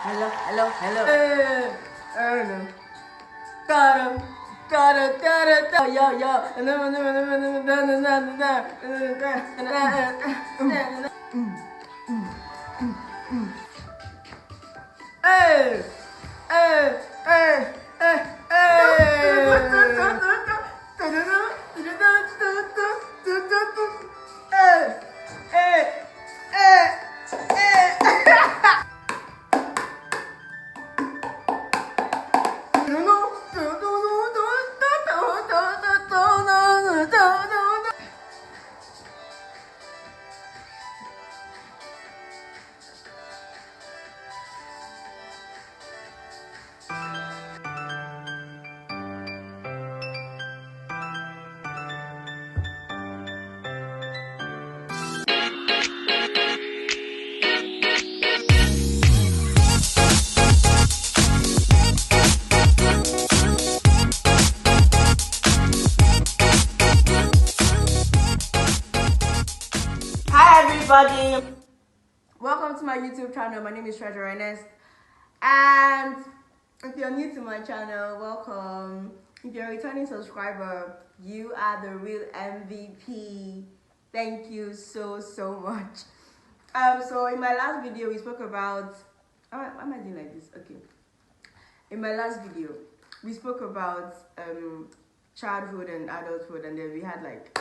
Hello, hello, hello. Hello. Got him. Got it. Yo, yo. Hey, hey, hey, hey, Hi everybody, welcome to my YouTube channel. My name is Treasure Ernest, and if you're new to my channel, welcome. If you're a returning subscriber, you are the real MVP. Thank you so much. So in my last video we spoke about why am I doing like this? Okay. In my last video we spoke about childhood and adulthood, and then we had like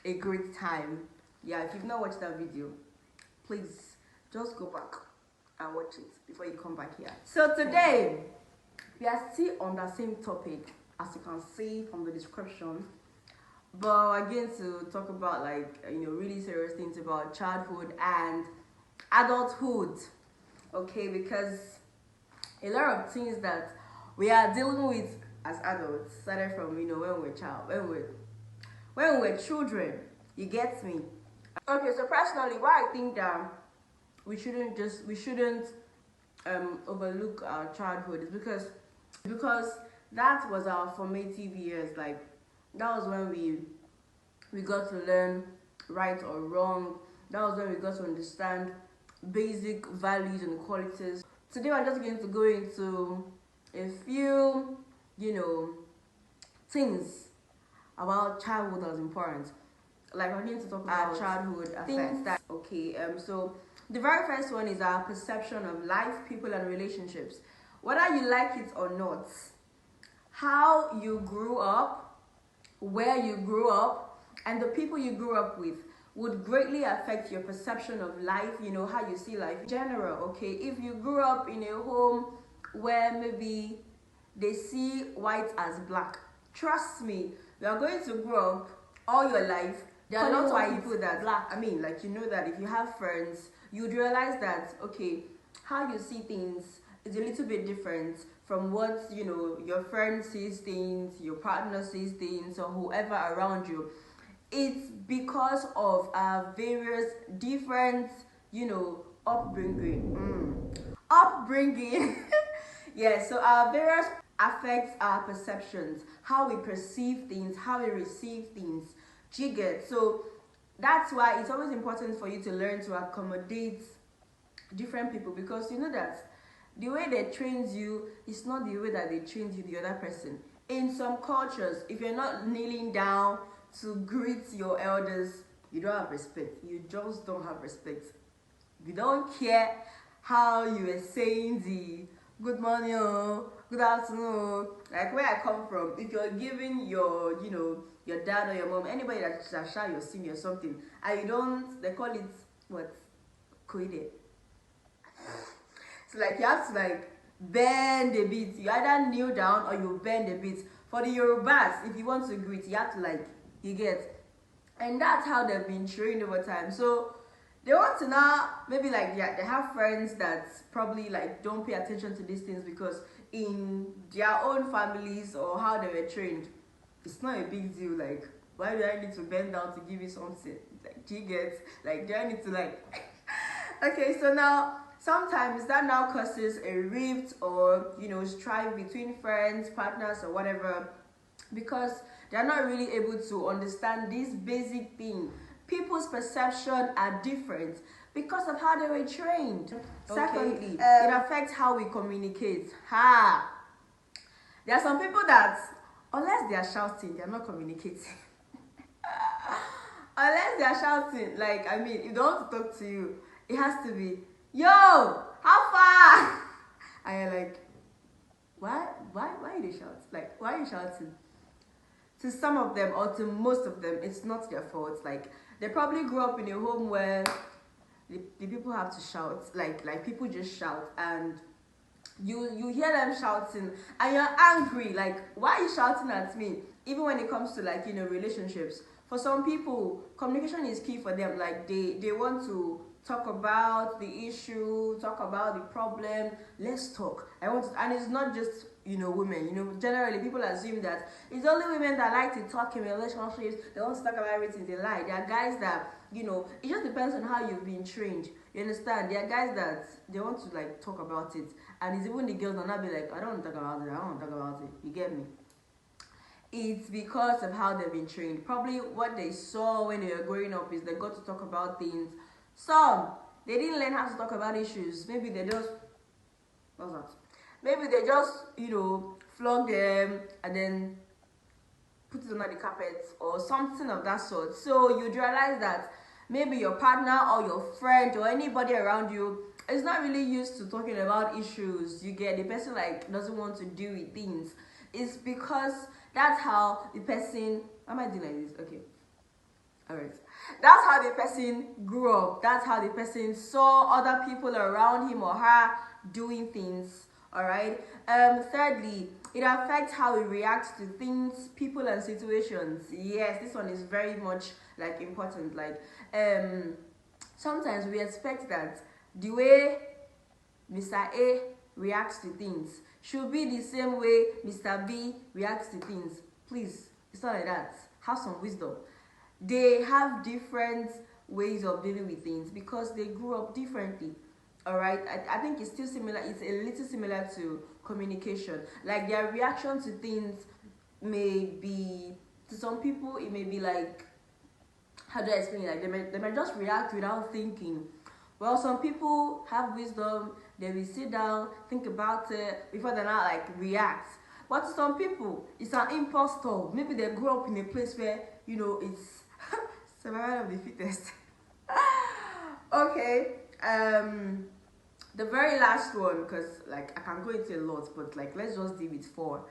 a great time. Yeah, if you've not watched that video, please just go back and watch it before you come back here. So today we are still on the same topic, as you can see from the description, but we're going to talk about really serious things about childhood and adulthood. Okay, because a lot of things that we are dealing with as adults started from when we're children. You get me? Okay, so personally, why I think that we shouldn't overlook our childhood is because that was our formative years. Like, that was when we got to learn right or wrong. That was when we got to understand basic values and qualities. Today I'm just going to go into a few things about childhood that's important. Like, we're going to talk about childhood things that so the very first one is our perception of life, people, and relationships. Whether you like it or not, how you grew up, where you grew up, and the people you grew up with would greatly affect your perception of life, how you see life in general. Okay, if you grew up in a home where maybe they see white as black, trust me, you are going to grow up all your life. There are lots of people that black. I mean, that if you have friends, you'd realize that how you see things is a little bit different from what your friend sees things, your partner sees things, or whoever around you. It's because of our various different upbringing. Yeah, so our various affects our perceptions, how we perceive things, how we receive things. Do you get? So that's why it's always important for you to learn to accommodate different people, because you know that the way they train you is not the way that they train you the other person. In some cultures, if you're not kneeling down to greet your elders, you don't have respect. You just don't have respect. You don't care how you are saying the good morning, good afternoon. Like, where I come from, if you're giving your your dad or your mom, anybody that shall your senior something, and you don't, they call it what? Koide. So like, you have to bend a bit. You either kneel down or you bend a bit. For the Yorubas, if you want to greet, you have to you get. And that's how they've been trained over time. So they want to now maybe they have friends that probably don't pay attention to these things, because in their own families or how they were trained, it's not a big deal. Like, why do I need to bend down to give you something? Do you get? Do I need to okay, so now sometimes that now causes a rift or strife between friends, partners, or whatever, because they're not really able to understand this basic thing. People's perception are different. Because of how they were trained. Okay. Secondly, it affects how we communicate. There are some people that, unless they are shouting, they are not communicating. Unless they are shouting, like, I mean, if they want to talk to you, it has to be, yo, how far? And you're like, why you shout? Like, why are you shouting? To some of them, or to most of them, it's not their fault. Like, they probably grew up in a home where the people have to shout, like people just shout, and you hear them shouting, and you're angry, like, why are you shouting at me? Even when it comes to, like, relationships, for some people, communication is key for them. Like, they want to talk about the issue, talk about the problem. Let's talk. And it's not just women. Generally people assume that it's only women that like to talk in relationships. They want to talk about everything. They lie. There are guys that it just depends on how you've been trained. You understand? There are guys that they want to, like, talk about it, and it's even the girls that not be like, I don't want to talk about it. I don't want to talk about it. You get me? It's because of how they've been trained. Probably what they saw when they were growing up is they got to talk about things. Some, they didn't learn how to talk about issues. Maybe they just, what's that? Maybe they just, flog them and then put it under the carpet or something of that sort. So you'd realize that maybe your partner or your friend or anybody around you is not really used to talking about issues. You get, the person, like, doesn't want to deal with things. It's because that's how the person, am I doing like this? Okay. Alright. That's how the person grew up. That's how the person saw other people around him or her doing things. Alright. Thirdly, it affects how we react to things, people, and situations. Yes, this one is very much, like, important. Like, sometimes we expect that the way Mr. A reacts to things should be the same way Mr. B reacts to things. Please, it's not like that. Have some wisdom. They have different ways of dealing with things because they grew up differently. Alright, I think it's still similar. It's a little similar to communication. Like, their reaction to things may be, to some people, it may be like, how do I explain it? Like, they may just react without thinking. Well, some people have wisdom. They will sit down, think about it before they not, like, react. But to some people, it's an impulse thought. Maybe they grew up in a place where it's survival of the fittest. Okay. The very last one, because, like, I can go into a lot, but, like, let's just deal with 4.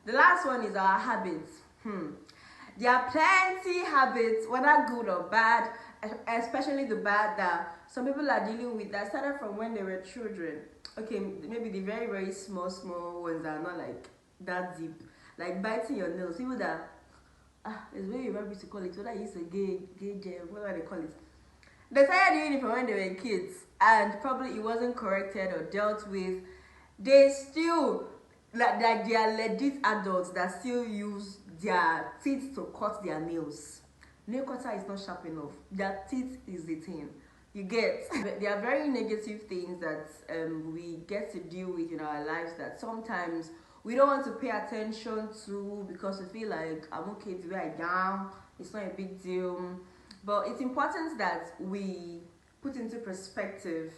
The last one is our habits. There are plenty habits, whether good or bad, especially the bad that some people are dealing with, that started from when they were children. Okay, maybe the very, very small ones that are not, like, that deep, like biting your nails. People that there's way you used to call it, whether you used to gay gel, whatever they call it. They started doing it from when they were kids, and probably it wasn't corrected or dealt with. They still, like they are legit adults that still use their teeth to cut their nails. Nail cutter is not sharp enough. Their teeth is the thing. You get. There are very negative things that we get to deal with in our lives that sometimes we don't want to pay attention to because we feel like, I'm okay the way I am. It's not a big deal. But it's important that we put into perspective,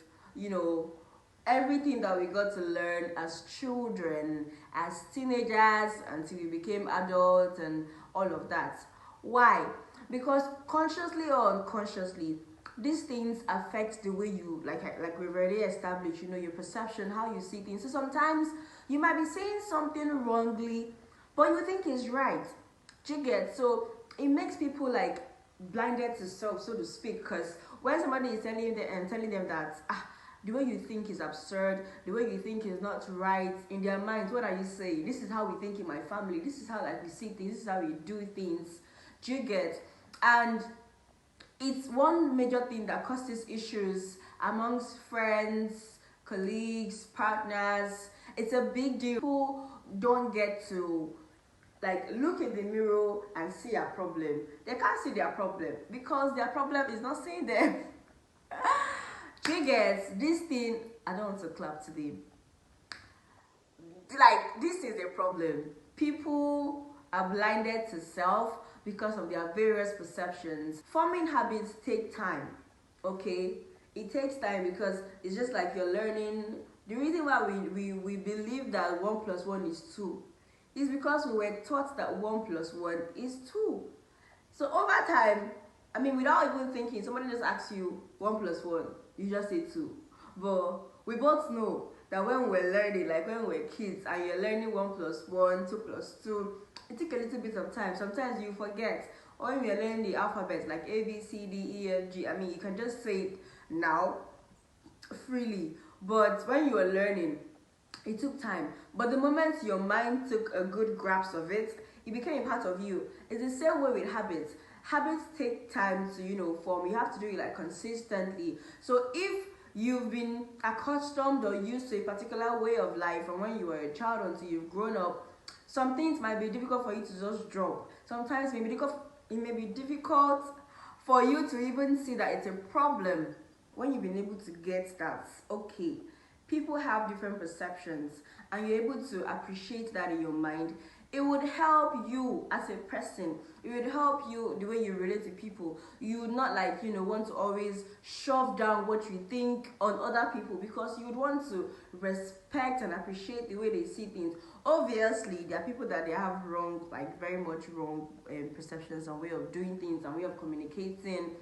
everything that we got to learn as children, as teenagers, until we became adults and all of that. Why? Because consciously or unconsciously, these things affect the way you, like we've already established, your perception, how you see things. So sometimes you might be saying something wrongly, but you think it's right. Do you get? So it makes people, like, blinded to self, so to speak, because when somebody is telling them that the way you think is absurd, the way you think is not right, in their minds, what are you saying? This is how we think in my family, this is how, like, we see things, this is how we do things. Do you get? And it's one major thing that causes issues amongst friends, colleagues, partners. It's a big deal. People don't get to, like, look in the mirror and see a problem. They can't see their problem because their problem is not seeing them. Triggers, this thing, I don't want to clap today. Like, this is a problem. People are blinded to self because of their various perceptions. Forming habits take time, okay? It takes time because it's just like you're learning. The reason why we believe that 1 plus 1 is 2 is because we were taught that 1 plus 1 is 2. So over time, I mean, without even thinking, somebody just asks you 1 plus 1, you just say 2. But we both know that when we're learning, like when we're kids, and you're learning 1 plus 1, 2 plus 2, it takes a little bit of time. Sometimes you forget. Or when you're learning the alphabet, like A, B, C, D, E, F, G, I mean, you can just say it now freely. But when you were learning, it took time. But the moment your mind took a good grasp of it, it became a part of you. It's the same way with habits. Habits take time to, form. You have to do it like consistently. So if you've been accustomed or used to a particular way of life from when you were a child until you've grown up, some things might be difficult for you to just drop. Sometimes it may be difficult for you to even see that it's a problem when you've been able to get that. Okay, people have different perceptions, and you're able to appreciate that in your mind. It would help you as a person. It would help you the way you relate to people. You would not want to always shove down what you think on other people, because you would want to respect and appreciate the way they see things. Obviously, there are people that they have wrong, like very much wrong perceptions and way of doing things and way of communicating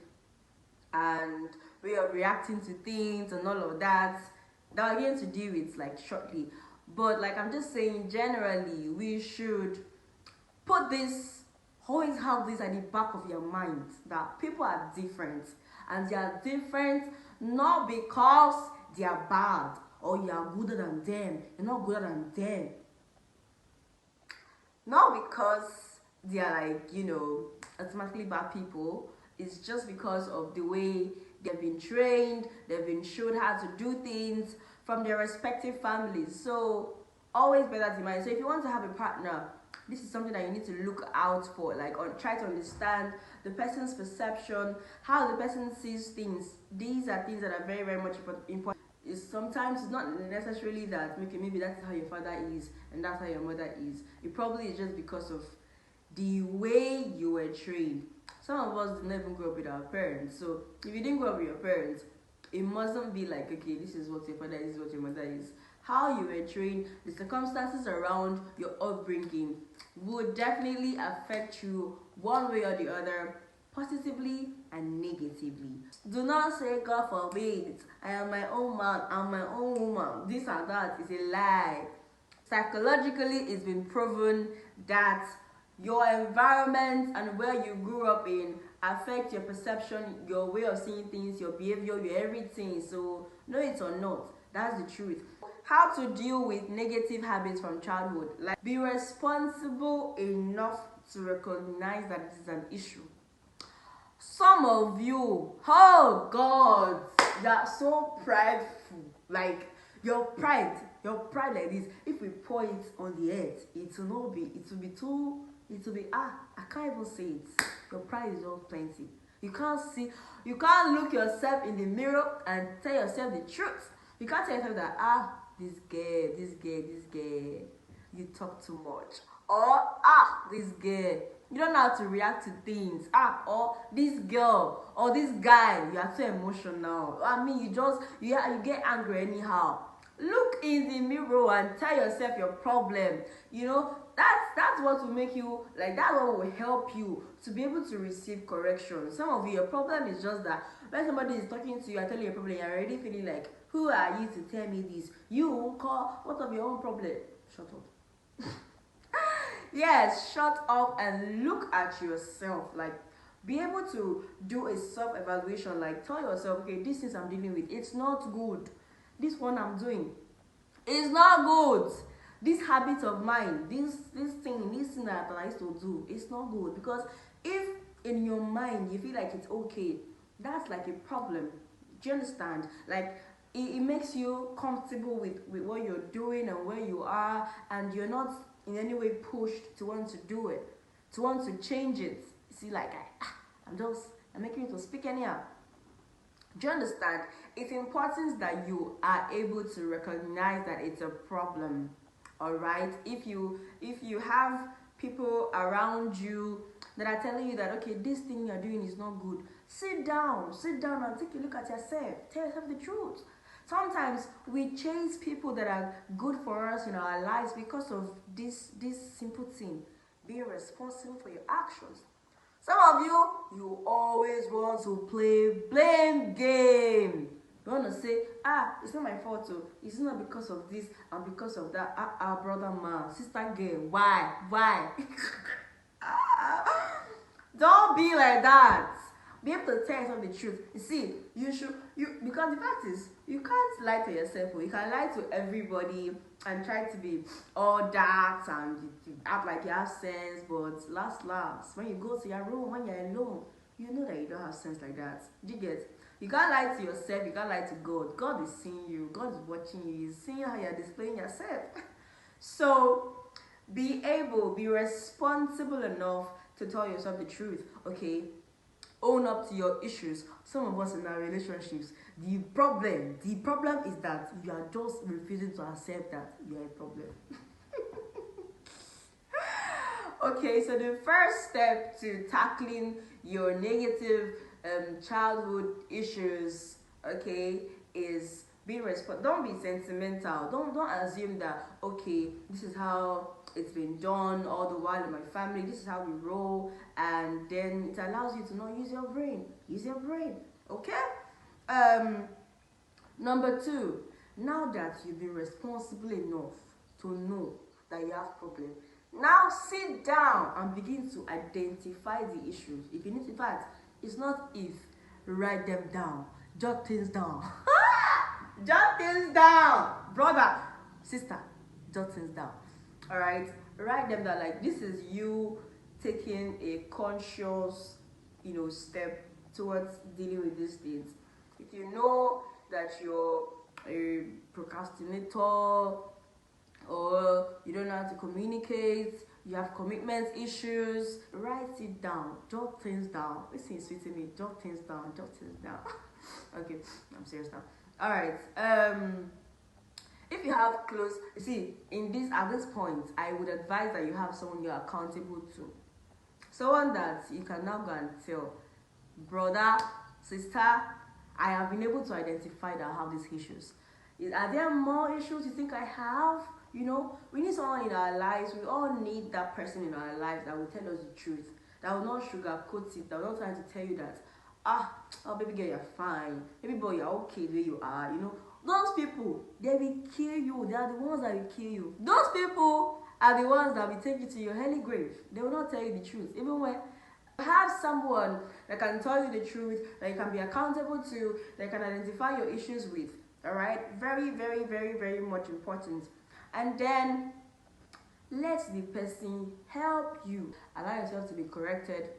and way of reacting to things and all of that we're going to deal with like shortly. But like I'm just saying, generally we should always have this at the back of your mind, that people are different, and they are different not because they are bad or you are gooder than them. You're not gooder than them. Not because they are automatically bad people. It's just because of the way they've been trained, they've been shown how to do things from their respective families. So always bear that in mind. So if you want to have a partner, this is something that you need to look out for. Try to understand the person's perception, how the person sees things. These are things that are very, very much important. Sometimes it's not necessarily that maybe that's how your father is and that's how your mother is. It probably is just because of the way you were trained. Some of us didn't even grow up with our parents. So if you didn't grow up with your parents, it mustn't be like, okay, this is what your father is, this is what your mother is. How you were trained, the circumstances around your upbringing would definitely affect you one way or the other, positively and negatively. Do not say, God forbid, I am my own man, I'm my own woman, this and that is a lie. Psychologically, it's been proven that your environment and where you grew up in affect your perception, your way of seeing things, your behavior, your everything. So know it or not, that's the truth. How to deal with negative habits from childhood. Like, be responsible enough to recognize that this is an issue. Some of you, oh God, you are so prideful. Like your pride like this. If we pour it on the earth, it will be I can't even say it. Your pride is all plenty. You can't look yourself in the mirror and tell yourself the truth. You can't tell yourself that this girl, you talk too much. Or this girl, you don't know how to react to things. Or this girl or this guy, you are too emotional. I mean, you get angry anyhow. Look in the mirror and tell yourself your problem. That's what will make you, like, that one will help you to be able to receive correction. Some of you, your problem is just that when somebody is talking to you and telling you a problem, you're already feeling like, who are you to tell me this? You call, what of your own problem? Shut up. Yes, shut up and look at yourself. Like, be able to do a self-evaluation. Like, tell yourself, okay, this thing I'm dealing with, it's not good. This one I'm doing, it's not good. This habit of mine, this thing that I used to do, it's not good. Because if in your mind you feel like it's okay, that's like a problem. Do you understand? Like, it makes you comfortable with what you're doing and where you are, and you're not in any way pushed to want to do it, to want to change it. See, like, I'm making you to speak anyhow. Do you understand? It's important that you are able to recognize that it's a problem. All right. If you have people around you that are telling you that, okay, this thing you're doing is not good, Sit down and take a look at yourself. Tell yourself the truth. Sometimes we chase people that are good for us in our lives because of this simple thing, being responsible for your actions. Some of you always want to play blame game. You want to say, it's not my fault, too. It's not because of this and because of that. Brother man, sister girl, why? Don't be like that. Be able to tell yourself the truth. You see, because the fact is, you can't lie to yourself. You can lie to everybody and try to be all that and you act like you have sense. But last, when you go to your room, when you're alone, you know that you don't have sense like that. Do you get? You can't lie to yourself. You can't lie to God. God is seeing you. God is watching you. He's seeing how you're displaying yourself. So, be responsible enough to tell yourself the truth. Okay. Own up to your issues. Some of us in our relationships, the problem is that you are just refusing to accept that you are a problem. Okay, so the first step to tackling your negative childhood issues, okay, is be responsible. Don't be sentimental. Don't assume that, okay, this is how it's been done all the while in my family. This is how we roll, and then it allows you to not use your brain. Use your brain, okay? Number 2. Now that you've been responsible enough to know that you have problems, now sit down and begin to identify the issues. If you need to, in fact, it's not if. Write them down. Jot things down. Jot things down, brother, sister. Jot things down. All right, write them down. Like, this is you taking a conscious, step towards dealing with these things. If you know that you're a procrastinator, or you don't know how to communicate, you have commitment issues, write it down. Jot things down. Listen, it's sweet to me. Jot things down. Okay, I'm serious now. All right. If you have close, at this point, I would advise that you have someone you're accountable to. Someone that you can now go and tell, brother, sister, I have been able to identify that I have these issues. Are there more issues you think I have? We need someone in our lives. We all need that person in our lives that will tell us the truth, that will not sugarcoat it, that will not try to tell you that, baby girl, you're fine. Baby boy, you're okay the way you are, Those people, they will kill you. They are the ones that will kill you. Those people are the ones that will take you to your early grave. They will not tell you the truth. Even when you have someone that can tell you the truth, that you can be accountable to, that you can identify your issues with. All right? Very, very, very, very much important. And then, let the person help you. Allow yourself to be corrected.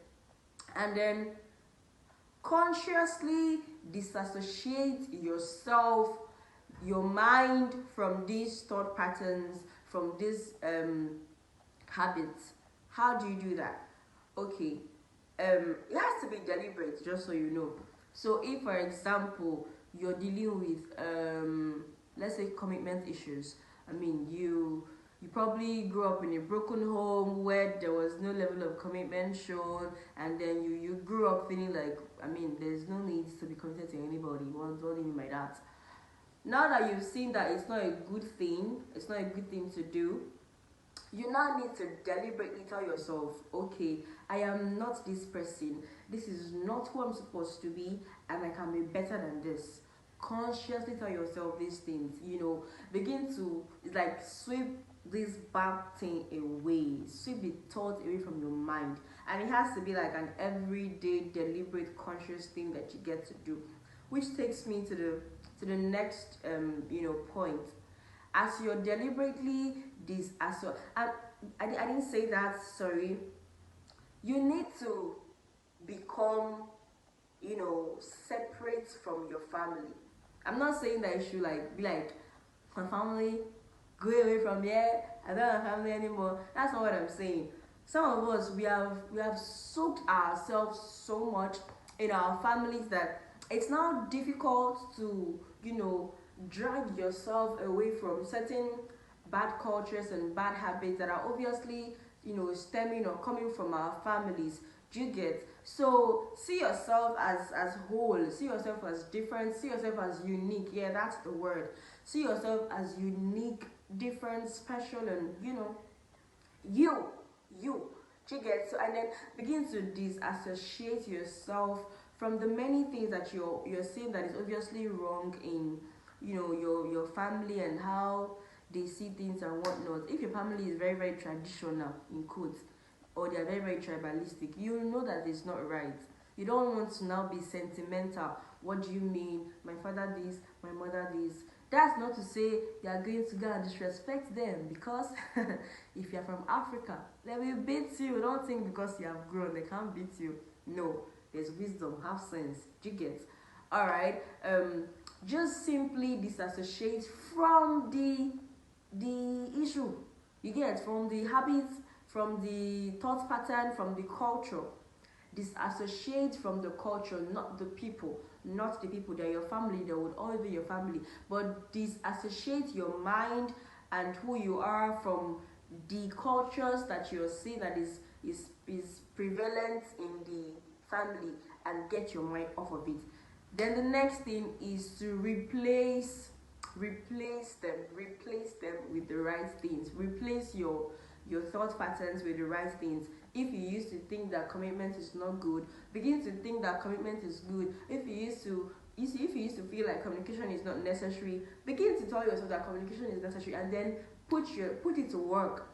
And then, consciously disassociate yourself, your mind, from these thought patterns, from these habits. How do you do that? Okay, it has to be deliberate, just so you know. So if, for example, you're dealing with let's say commitment issues, you probably grew up in a broken home where there was no level of commitment shown, and then you grew up feeling like, there's no need to be committed to anybody. What do you mean by that? Now that you've seen that it's not a good thing to do, you now need to deliberately tell yourself, okay, I am not this person. This is not who I'm supposed to be, and I can be better than this. Consciously tell yourself these things, begin to, sweep this bad thing away, sweep the thought away from your mind, and it has to be like an everyday, deliberate, conscious thing that you get to do, which takes me to the next point. As you're deliberately and I didn't say that, sorry. You need to become, separate from your family. I'm not saying that you should be like, my family, go away from here, I don't have family anymore. That's not what I'm saying. Some of us, we have soaked ourselves so much in our families that it's now difficult to, drag yourself away from certain bad cultures and bad habits that are obviously, stemming or coming from our families. Do you get? So see yourself as whole, see yourself as different, see yourself as unique. Yeah, that's the word. See yourself as unique, different, special, and you you do you get? So and then begin to disassociate yourself from the many things that you're seeing that is obviously wrong in your family and how they see things and whatnot. If your family is very very traditional in quotes, or they are very very tribalistic, you know that it's not right. You don't want to now be sentimental. What do you mean? My father this, my mother this. That's not to say you are going to go and disrespect them, because if you're from Africa, they will beat you. Don't think because you have grown they can't beat you. No, there's wisdom, have sense. Do you get? Alright. Just simply disassociate from the issue. You get? From the habits, from the thought pattern, from the culture. Disassociate from the culture, not the people. Not the people. They're your family, they would always be your family. But disassociate your mind and who you are from the cultures that you're seeing that is prevalent in the family, and get your mind off of it. Then the next thing is to replace them with the right things. Replace your thought patterns with the right things. If you used to think that commitment is not good, begin to think that commitment is good. If you used to feel like communication is not necessary, begin to tell yourself that communication is necessary, and then put it to work.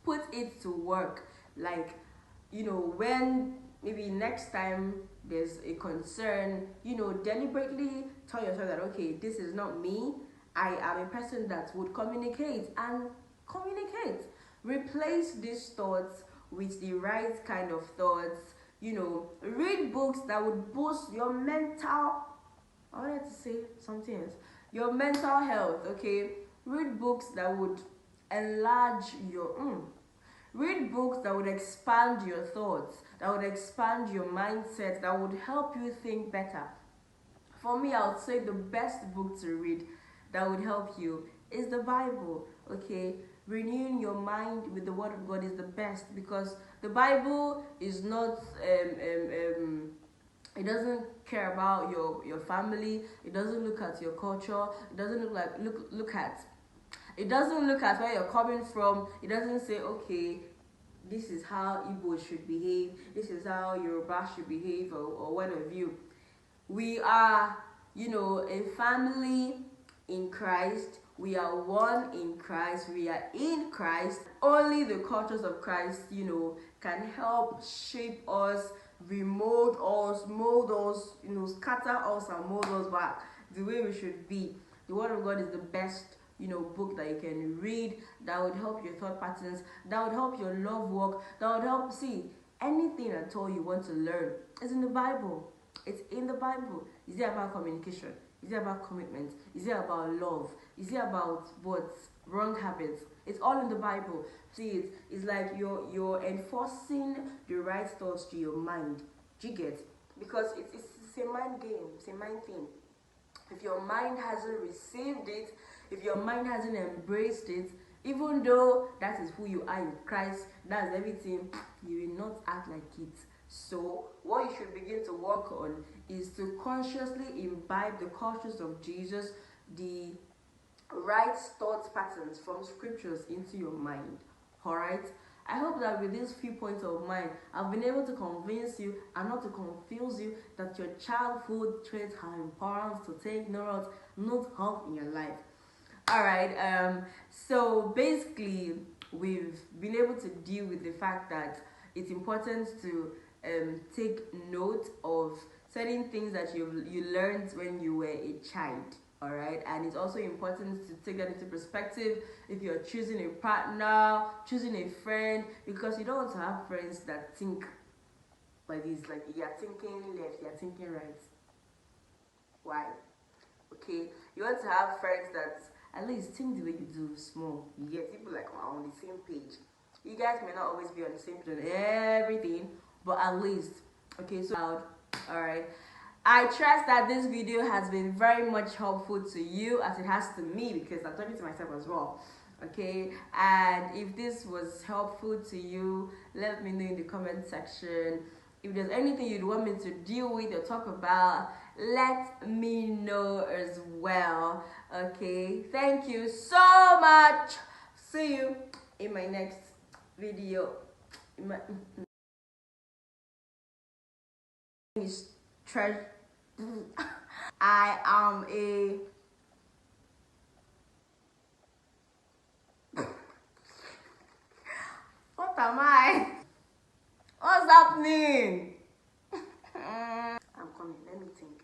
Put it to work. Like, when maybe next time there's a concern, deliberately tell yourself that, okay, this is not me. I am a person that would communicate, and communicate. Replace these thoughts with the right kind of thoughts. Read books that would boost your mental, I wanted to say something else, your mental health. Okay, read books that would enlarge your read books that would expand your thoughts, that would expand your mindset, that would help you think better. For me, I would say the best book to read that would help you is the Bible. Okay, renewing your mind with the Word of God is the best, because the Bible is not it doesn't care about your family. It doesn't look at your culture. It doesn't look at it doesn't look at where you're coming from. It doesn't say, okay, this is how Igbo should behave, this is how Yoruba should behave, or what have you. We are, a family in Christ. We are one in Christ. We are in Christ. Only the cultures of Christ, can help shape us, remold us, mold us, scatter us and mold us back the way we should be. The Word of God is the best, book that you can read, that would help your thought patterns, that would help your love walk, that would help anything at all you want to learn is in the Bible. It's in the Bible. Is it about communication? Is it about commitment? Is it about love? Is it about what? Wrong habits? It's all in the Bible. It's like you're enforcing the right thoughts to your mind. Do you get? Because it's a mind game. It's a mind thing. If your mind hasn't received it, if your mind hasn't embraced it, even though that is who you are in Christ, that's everything, you will not act like it. So what you should begin to work on is to consciously imbibe the cultures of Jesus, the right thought patterns from scriptures into your mind. Alright? I hope that with these few points of mine, I've been able to convince you and not to confuse you that your childhood traits are important to take note of in your life. Alright, so basically we've been able to deal with the fact that it's important to take note of certain things that you learned when you were a child. Alright, and it's also important to take that into perspective if you're choosing a partner, choosing a friend, because you don't want to have friends that think like this, like you're thinking left, you're thinking right. Why? Okay, you want to have friends that at least think the way you do, small. You get people like on the same page. You guys may not always be on the same page on everything, but at least, okay, so alright. I trust that this video has been very much helpful to you as it has to me, because I'm talking to myself as well. Okay, and if this was helpful to you, let me know in the comment section. If there's anything you'd want me to deal with or talk about, let me know as well. Okay, thank you so much. See you in my next video. My name is Treasure. I am a what am I? What's happening? I'm coming. Let me think.